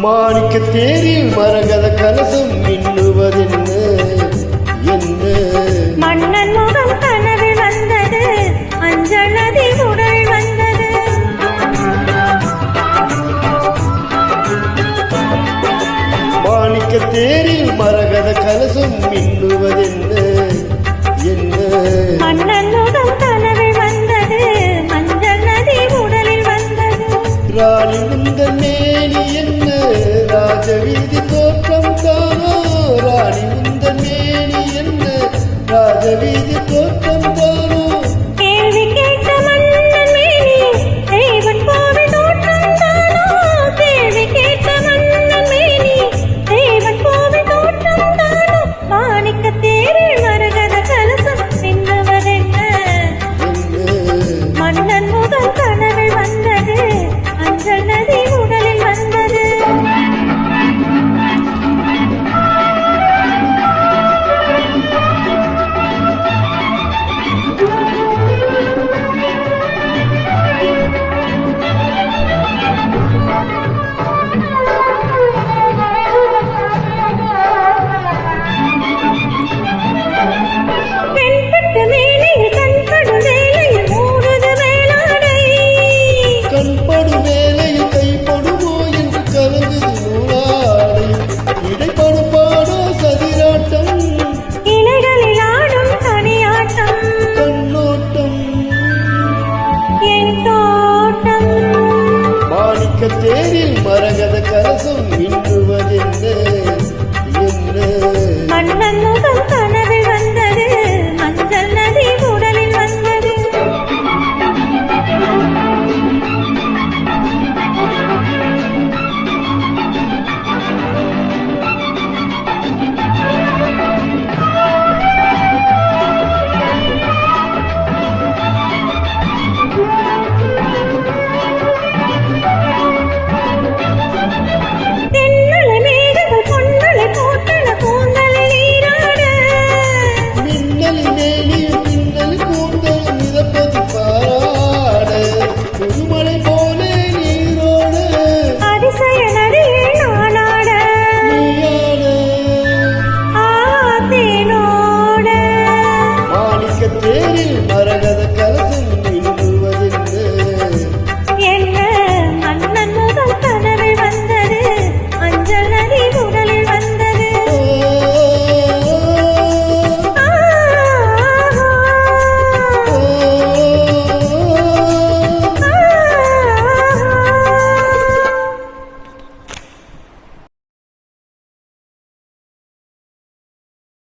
மாணிக்க தேரில் மரகத கலசம் மின்னுவதென்ன என்ன? மன்னன் முகம் கனவில் வந்தது, அஞ்சல் நதி உடல் வந்தது. மாணிக்க தேரில் மரகத கலசம் மின்னுவதென்ன என்ன? மன்னன் முகம் கனவில் வந்தது, அஞ்சல் நதி உடலில் வந்தது. ராணி முந்தன் மேனி என்ன? ராஜவீதி தோற்றம் தானோ? ராணி முந்தன் மேனி என்ன? ராஜவீதி தோற்றம் தானோ? கேள்வி கேட்ட மன்னன் மேனி தேவன் கோவில் தோற்றம் தானோ? கேள்வி கேட்ட மன்னன் மேனி தேவன் கோவில் தோற்றம் தானோ? மாணிக்க தேரில் மரகத கலசம் மின்னுவதென்ன? மன்னன் முகம் கனவில் வந்தது, அஞ்சல் நதி உடலில் வந்தது. பெண்பட்டு வேலையில் கண்படு வேலையில் மூடுது வேளாடை. கண்படு வேலையில் கைப்படுமோ என்று கலங்குது நூலாடை. இடைப்படு பாடோ சதிராட்டம், இலைகளில் ஆடும் தனியாட்டம். கண்ணோட்டம் என் தோட்டம் மாணிக்க தேரில் மரகத கலசம் மின்